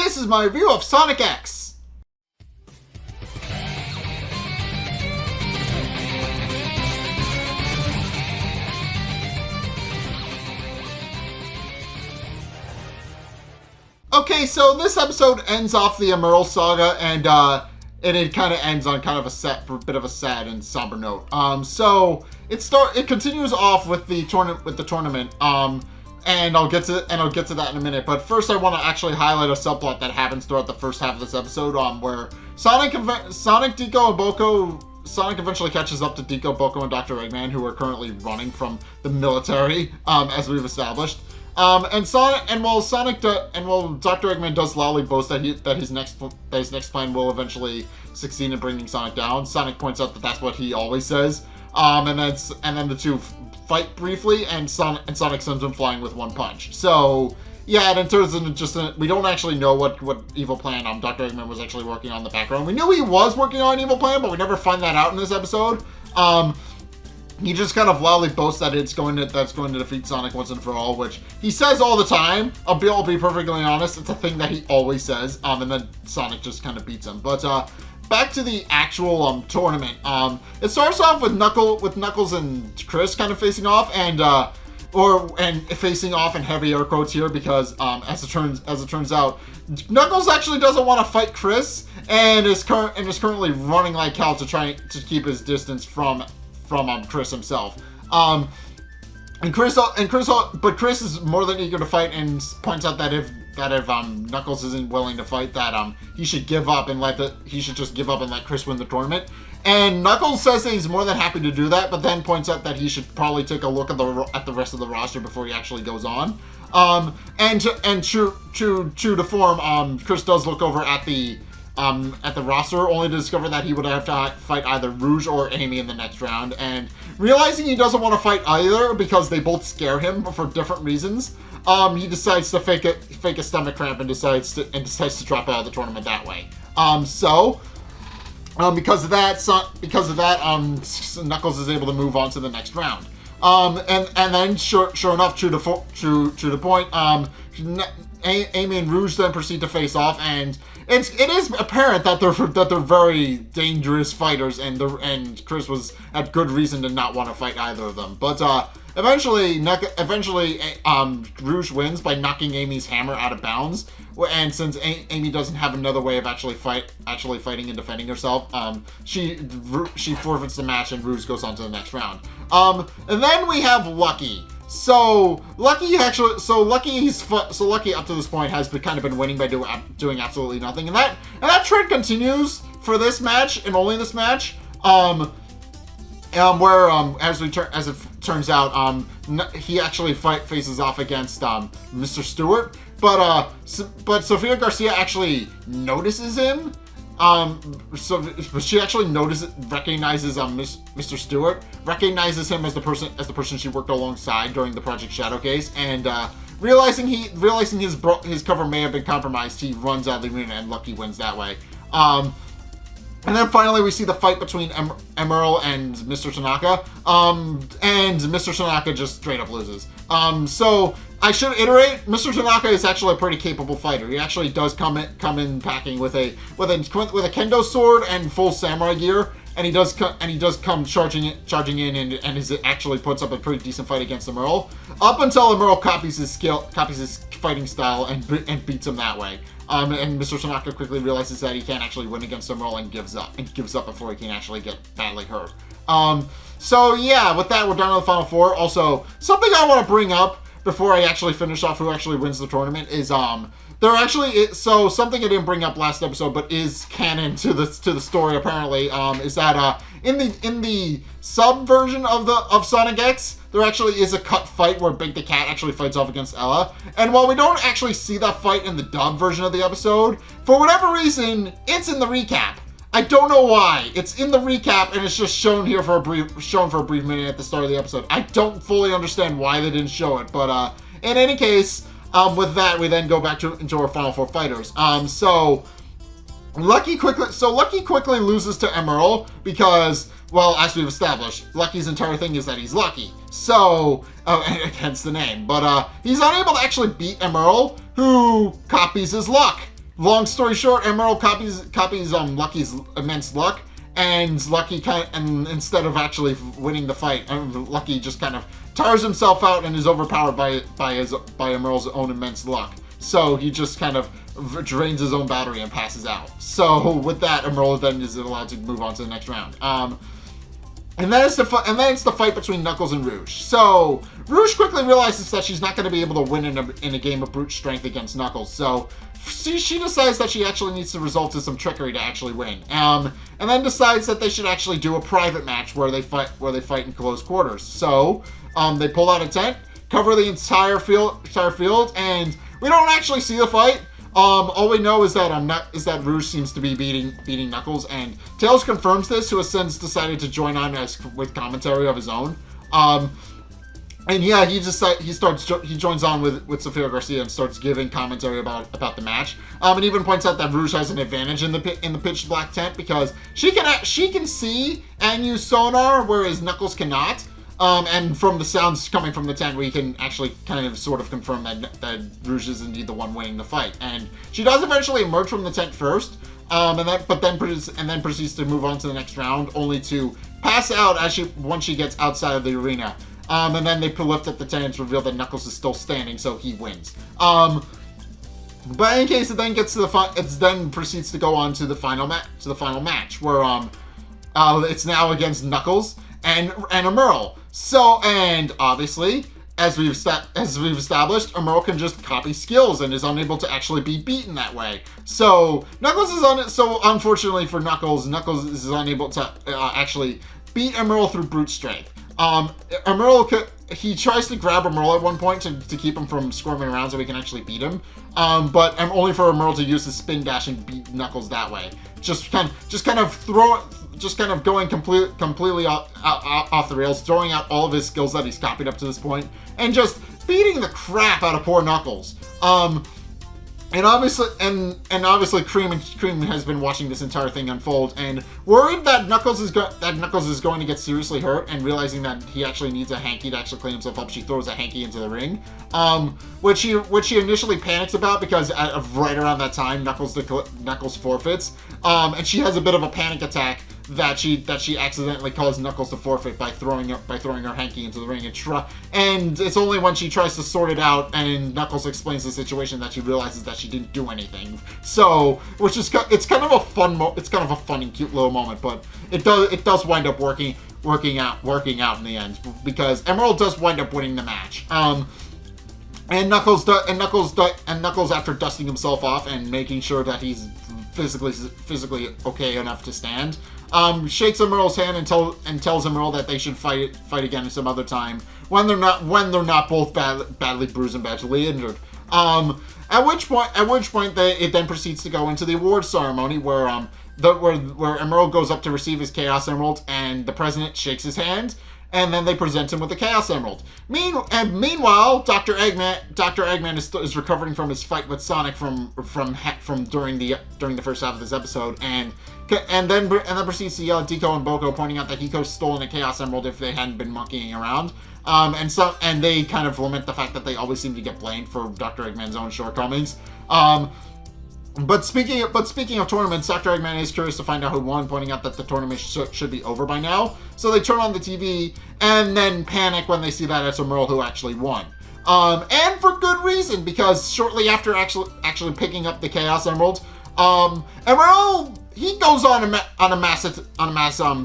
this is my review of Sonic X. Okay, so this episode ends off the Emerald saga, and it kind of ends on kind of a bit of a sad and somber note. So it continues off with the tournament. And I'll get to that in a minute. But first, I want to actually highlight a subplot that happens throughout the first half of this episode, where Sonic, Deco, and Boko. Sonic eventually catches up to Deco, Boko, and Dr. Eggman, who are currently running from the military, as we've established. While Dr. Eggman does loudly boast that his next plan will eventually succeed in bringing Sonic down, Sonic points out that that's what he always says. And then the two fight briefly, and Sonic sends him flying with one punch. So yeah, and it turns into we don't actually know what evil plan Dr. Eggman was actually working on in the background. We knew he was working on an evil plan, but we never find that out in this episode. He just kind of loudly boasts that that's going to defeat Sonic once and for all, which he says all the time. I'll be perfectly honest, it's a thing that he always says. And then Sonic just kind of beats him. But back to the actual tournament. It starts off with Knuckles and Chris kind of facing off, and facing off in heavy air quotes here, because as it turns out, Knuckles actually doesn't want to fight Chris, and is currently running like hell to try to keep his distance from Chris himself. But Chris is more than eager to fight, and points out that if Knuckles isn't willing to fight, that he should give up and let Chris win the tournament. And Knuckles says that he's more than happy to do that, but then points out that he should probably take a look at the rest of the roster before he actually goes on. And true to form, Chris does look over at the roster, only to discover that he would have to fight either Rouge or Amy in the next round. And realizing he doesn't want to fight either because they both scare him for different reasons, he decides to fake a stomach cramp and decides to drop out of the tournament that way. Because of that, Knuckles is able to move on to the next round. And then sure enough, true to the point, Amy and Rouge then proceed to face off, and it is apparent that they're very dangerous fighters, and Chris was at good reason to not want to fight either of them. But eventually, Rouge wins by knocking Amy's hammer out of bounds. And since Amy doesn't have another way of actually fighting and defending herself, she forfeits the match, and Rouge goes on to the next round. And then we have Lucky. So Lucky up to this point has kind of been winning by doing absolutely nothing, and that trend continues for this match and only this match. Where as it turns out, he actually faces off against Mr. Stewart, but Sofia Garcia actually notices him. She actually recognizes Mr. Stewart, recognizes him as the person she worked alongside during the Project Shadow case, and realizing his cover may have been compromised, he runs out of the arena, and Lucky wins that way. And then finally we see the fight between Emerald and Mr. Tanaka, and Mr. Tanaka just straight up loses. So I should iterate, Mr. Tanaka is actually a pretty capable fighter. He actually does come in packing with a kendo sword and full samurai gear, and he does come charging in, and actually puts up a pretty decent fight against Emerald, up until Emerald copies his fighting style and beats him that way. And Mr. Tanaka quickly realizes that he can't actually win against Emerald and gives up before he can actually get badly hurt. So yeah, with that, we're down to the final four. Also, something I want to bring up before I actually finish off who actually wins the tournament is something I didn't bring up last episode, but is canon to the story apparently, is that in the sub version of Sonic X, there actually is a cut fight where Big the Cat actually fights off against Ella. And while we don't actually see that fight in the dub version of the episode, for whatever reason, it's in the recap. I don't know why. It's in the recap, and it's just shown for a brief minute at the start of the episode. I don't fully understand why they didn't show it, but in any case, with that, we then go back into our final four fighters. So Lucky quickly loses to Emerald because, well, as we've established, Lucky's entire thing is that he's lucky. So, hence the name. But he's unable to actually beat Emerald, who copies his luck. long story short, Emerald copies Lucky's immense luck, and Lucky and instead of actually winning the fight, Lucky just kind of tires himself out and is overpowered by Emerald's own immense luck. So he just kind of drains his own battery and passes out. So with that, Emerald then is allowed to move on to the next round. And then it's the fight between Knuckles and Rouge. So Rouge quickly realizes that she's not going to be able to win in a game of brute strength against Knuckles. So she decides that she actually needs to resort to some trickery to actually win. And then decides that they should actually do a private match where they fight in close quarters. So they pull out a tent, cover the entire field, and we don't actually see the fight. All we know is that Rouge seems to be beating Knuckles, and Tails confirms this, who has since decided to join on with commentary of his own. And yeah, he joins on with Sofia Garcia and starts giving commentary about the match. And even points out that Rouge has an advantage in the pitch black tent because she can see and use sonar, whereas Knuckles cannot. And from the sounds coming from the tent, we can actually kind of sort of confirm that Rouge is indeed the one winning the fight. And she does eventually emerge from the tent first, but then proceeds to move on to the next round, only to pass out once she gets outside of the arena. And then they lift up the tent and reveal that Knuckles is still standing, so he wins. But in case it then gets to it then proceeds to go on to the final match, where it's now against Knuckles and Emerald. So, and obviously, as we've established, Emerald can just copy skills and is unable to actually be beaten that way. So unfortunately for Knuckles is unable to actually beat Emerald through brute strength. He tries to grab Emerald at one point to keep him from squirming around so he can actually beat him. But only for Emerald to use his spin dash and beat Knuckles that way. Just kind of going completely off the rails, throwing out all of his skills that he's copied up to this point, and just beating the crap out of poor Knuckles. And obviously, Cream has been watching this entire thing unfold and worried that Knuckles is going to get seriously hurt, and realizing that he actually needs a hanky to actually clean himself up, she throws a hanky into the ring, which she initially panics about because right around that time Knuckles forfeits, and she has a bit of a panic attack that she accidentally caused Knuckles to forfeit by throwing her hanky into the ring, and it's only when she tries to sort it out and Knuckles explains the situation that she realizes that she didn't do anything. So, it's kind of a fun and cute little moment, but it does wind up working out in the end, because Emerald does wind up winning the match. And Knuckles after dusting himself off and making sure that he's physically okay enough to stand, shakes Emerald's hand and tells Emerald that they should fight again some other time when they're not both badly bruised and badly injured. At which point it then proceeds to go into the awards ceremony where Emerald goes up to receive his Chaos Emerald, and the president shakes his hand, and then they present him with the Chaos Emerald. Meanwhile, Dr. Eggman is recovering from his fight with Sonic from during the first half of this episode, and then proceeds to yell at Deco and Boko, pointing out that Hiko's stolen a Chaos Emerald if they hadn't been monkeying around. And they kind of lament the fact that they always seem to get blamed for Dr. Eggman's own shortcomings. But speaking of tournaments, Dr. Eggman is curious to find out who won, pointing out that the tournament should be over by now. So they turn on the TV and then panic when they see that it's Emerald who actually won. And for good reason, because shortly after actually picking up the Chaos Emerald, Emerald, he goes on a mass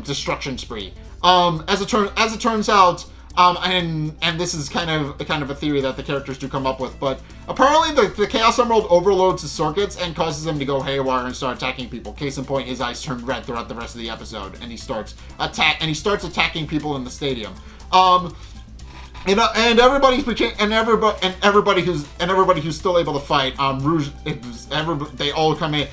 destruction spree. As it turns out, and this is kind of a theory that the characters do come up with, but apparently the Chaos Emerald overloads his circuits and causes him to go haywire and start attacking people. Case in point, his eyes turn red throughout the rest of the episode, and he starts attacking people in the stadium. And everybody who's still able to fight, Rouge, they all come in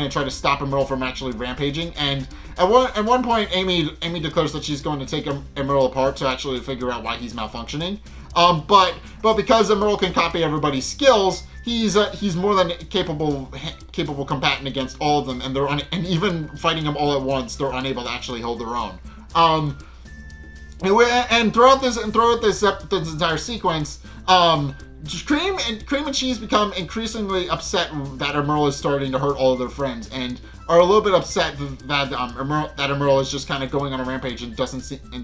and try to stop Emerald from actually rampaging. And at one point, Amy declares that she's going to take Emerald apart to actually figure out why he's malfunctioning. But because Emerald can copy everybody's skills, he's more than capable combatant against all of them, and even fighting them all at once, they're unable to actually hold their own. And throughout this entire sequence, Cream and Cheese become increasingly upset that Emerald is starting to hurt all of their friends, and are a little bit upset that Emerald is just kind of going on a rampage and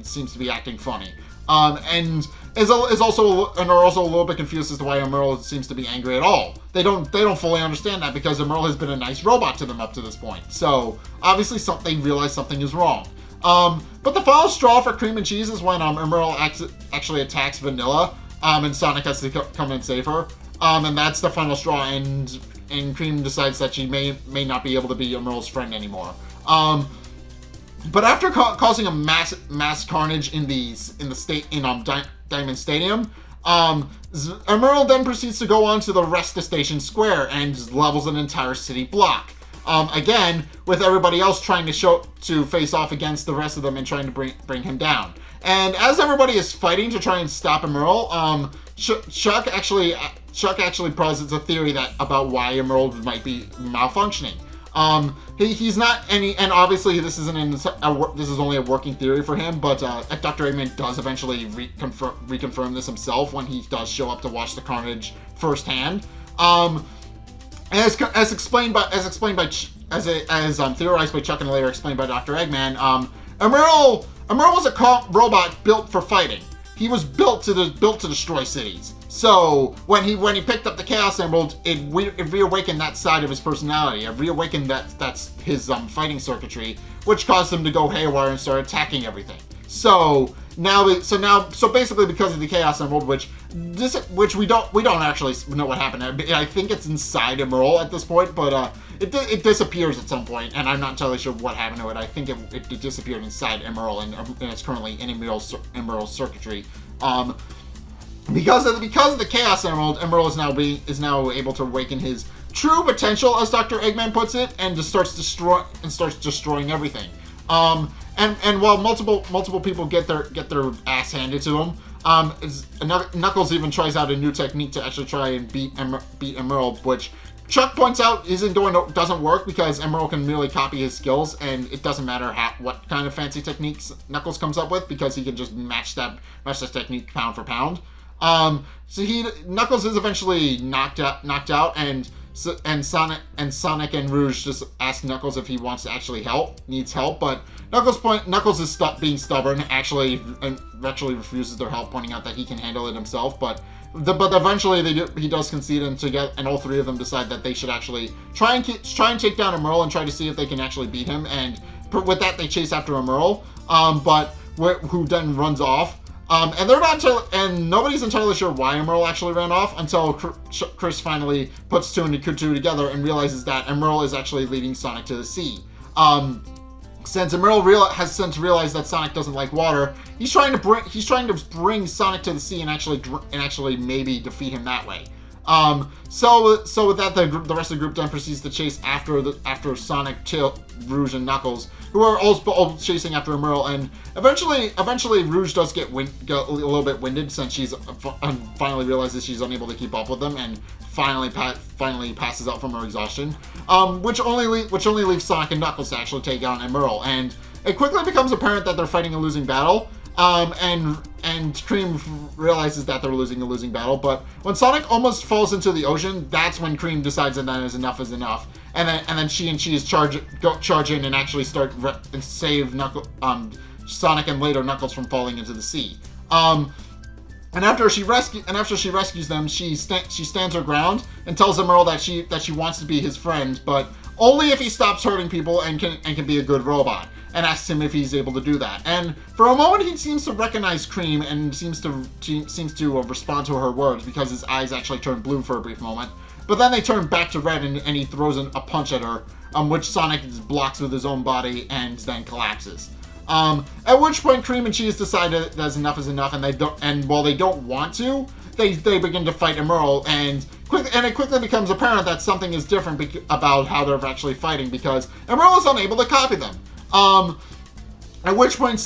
seems to be acting funny. And are also a little bit confused as to why Emerald seems to be angry at all. They don't fully understand that, because Emerald has been a nice robot to them up to this point. So obviously they realize something is wrong. But the final straw for Cream and Cheese is when Emerald actually attacks Vanilla, and Sonic has to come and save her. And that's the final straw, and Cream decides that she may not be able to be Emerald's friend anymore. But after causing a mass carnage in Diamond Stadium, Emerald then proceeds to go on to the rest of Station Square and levels an entire city block. Again, with everybody else trying to face off against the rest of them and trying to bring him down. And as everybody is fighting to try and stop Emerald, Chuck actually posits a theory about why Emerald might be malfunctioning. He's not any, and obviously this is only a working theory for him, but Dr. Eggman does eventually reconfirm this himself when he does show up to watch the carnage firsthand. As theorized by Chuck and later explained by Dr. Eggman, Emerald was a robot built for fighting. He was built to destroy cities. So when he picked up the Chaos Emerald, it reawakened that side of his personality. It reawakened that's his fighting circuitry, which caused him to go haywire and start attacking everything. So basically, because of the Chaos Emerald, which we don't actually know what happened. I think it's inside Emerald at this point, but it disappears at some point, and I'm not entirely sure what happened to it. I think it disappeared inside Emerald, and it's currently in Emerald's circuitry. Because of the Chaos Emerald, Emerald is now able to awaken his true potential, as Dr. Eggman puts it, and just starts destroying everything. And while multiple people get their ass handed to them, Knuckles even tries out a new technique to actually try and beat Emerald, which Chuck points out doesn't work, because Emerald can merely copy his skills, and it doesn't matter what kind of fancy techniques Knuckles comes up with, because he can just match that technique pound for pound. Knuckles is eventually knocked out, and Sonic and Rouge just ask Knuckles if he wants to actually needs help, but Knuckles is being stubborn, actually refuses their help, pointing out that he can handle it himself, but eventually he does concede, and all three of them decide that they should actually try and take down Emerald and try to see if they can actually beat him, and with that they chase after Emerald, who then runs off. And nobody's entirely sure why Emerald actually ran off until Chris finally puts two and two together and realizes that Emerald is actually leading Sonic to the sea. Since Emerald has since realized that Sonic doesn't like water, he's trying to bring Sonic to the sea and actually maybe defeat him that way. So with that, the rest of the group then proceeds to chase after Sonic, Rouge, and Knuckles, who are all chasing after Emerald, and eventually Rouge does get a little bit winded, since she's finally realizes she's unable to keep up with them, and finally passes out from her exhaustion, which only leaves Sonic and Knuckles to actually take on Emerald, and it quickly becomes apparent that they're fighting a losing battle. And Cream realizes that they're losing a losing battle, but when Sonic almost falls into the ocean, that's when Cream decides that enough is enough, and then she and Cheese charge in and actually start and save Sonic and later Knuckles from falling into the sea. And after she rescues them, she stands her ground and tells Emerald that she wants to be his friend, but only if he stops hurting people and can be a good robot, and asks him if he's able to do that. And for a moment, he seems to recognize Cream and seems to respond to her words, because his eyes actually turn blue for a brief moment. But then they turn back to red, and he throws a punch at her, which Sonic blocks with his own body and then collapses. At which point, Cream and Cheese decide that enough is enough, and while they don't want to, they begin to fight Emerald, and it quickly becomes apparent that something is different about how they're actually fighting, because Emerald is unable to copy them. At which point,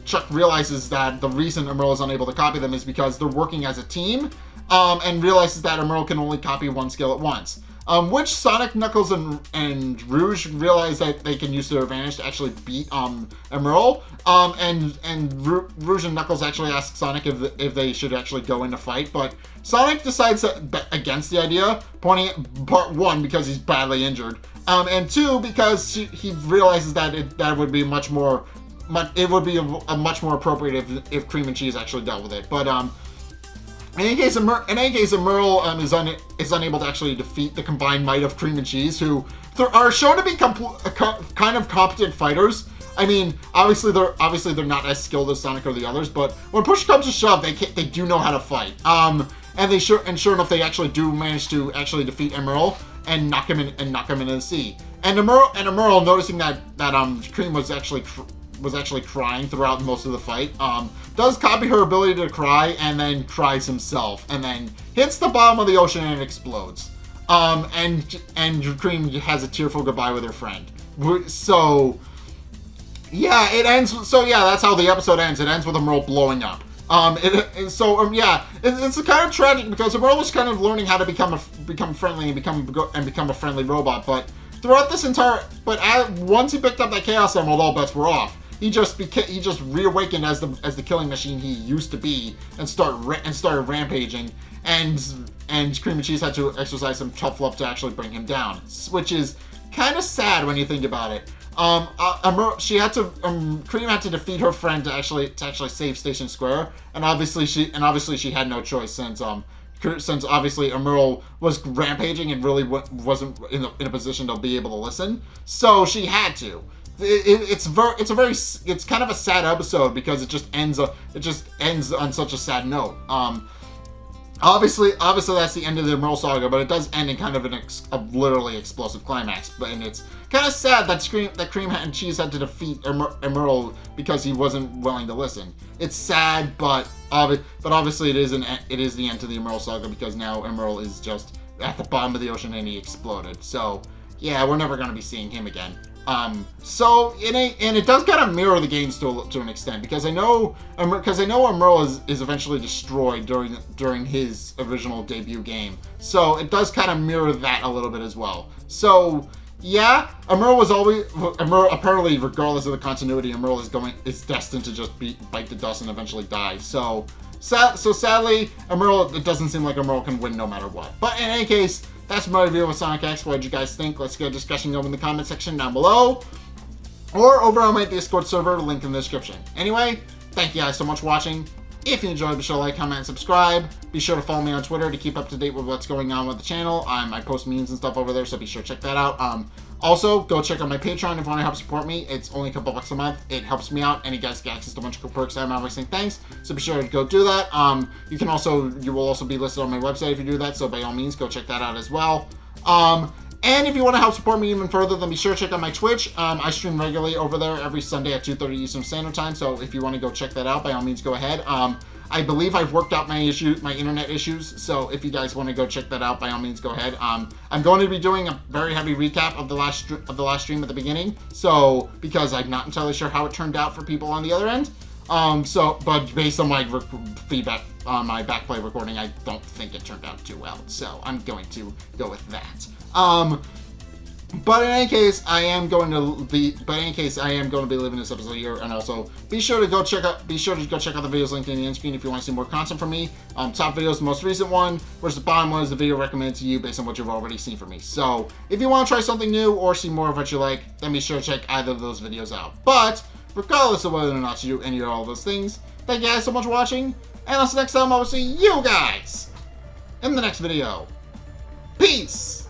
Chuck realizes that the reason Emerald is unable to copy them is because they're working as a team, and realizes that Emerald can only copy one skill at once. which Sonic, Knuckles, and Rouge realize that they can use their advantage to actually beat Emerald. And Rouge and Knuckles actually ask Sonic if they should actually go in to fight, but Sonic decides against the idea, part one, because he's badly injured, and two, because he realizes that that would be much more appropriate if Cream and Cheese actually dealt with it. But in any case, Emerald is unable to actually defeat the combined might of Cream and Cheese, who are shown to be kind of competent fighters. I mean, obviously they're not as skilled as Sonic or the others, but when push comes to shove, they do know how to fight. And sure enough, they actually do manage to actually defeat Emerald and knock him into the sea. And Emerald, noticing that Cream was actually crying throughout most of the fight, does copy her ability to cry and then cries himself, and then hits the bottom of the ocean and explodes. And Cream has a tearful goodbye with her friend. So yeah, it ends. So yeah, that's how the episode ends. It ends with Emerald blowing up. It's kind of tragic because Emerald was kind of learning how to become friendly and become a friendly robot. But throughout this once he picked up that Chaos Emerald, all bets were off. He just reawakened as the killing machine he used to be and started rampaging. And Cream and Cheese had to exercise some tough love to actually bring him down, which is kind of sad when you think about it. Cream had to defeat her friend to actually save Station Square, and obviously she had no choice since obviously Emerald was rampaging and really wasn't in a position to be able to listen, so she had to. It's kind of a sad episode because it just ends on such a sad note. Obviously that's the end of the Emerald saga, but it does end in kind of a literally explosive climax. And it's kind of sad that Cream and Cheese had to defeat Emerald because he wasn't willing to listen. It's sad, but obviously it is the end to the Emerald saga because now Emerald is just at the bottom of the ocean and he exploded. So yeah, we're never gonna be seeing him again. So it does kind of mirror the games to an extent because I know Emerald is eventually destroyed during his original debut game. So it does kind of mirror that a little bit as well. So yeah, Emerald apparently, regardless of the continuity, Emerald is destined to just bite the dust and eventually die. So sadly, Emerald, it doesn't seem like Emerald can win no matter what. But in any case, that's my review of Sonic X. What did you guys think? Let's get a discussion going in the comment section down below, or over on my Discord server, link in the description. Anyway, thank you guys so much for watching. If you enjoyed, be sure to like, comment, and subscribe. Be sure to follow me on Twitter to keep up to date with what's going on with the channel. I post memes and stuff over there, so be sure to check that out. Also, go check out my Patreon if you want to help support me. It's only a couple bucks a month. It helps me out, and you guys get access to a bunch of cool perks. I'm always saying thanks, so be sure to go do that. You will also be listed on my website if you do that, so by all means, go check that out as well. And if you want to help support me even further, then be sure to check out my Twitch. I stream regularly over there every Sunday at 2:30 Eastern Standard Time, so if you want to go check that out, by all means, go ahead. I believe I've worked out my internet issues, so if you guys want to go check that out, by all means, go ahead. I'm going to be doing a very heavy recap of the last stream at the beginning, so because I'm not entirely sure how it turned out for people on the other end. But based on my feedback on my backplay recording, I don't think it turned out too well. So I'm going to go with that. But in any case, I am going to be leaving this episode here, and also be sure to go check out the videos linked in the end screen if you want to see more content from me. Top video is the most recent one, whereas the bottom one is the video recommended to you based on what you've already seen from me. So if you want to try something new or see more of what you like, then be sure to check either of those videos out. But regardless of whether or not you do any or all of those things, thank you guys so much for watching, and until next time, I will see you guys in the next video. Peace!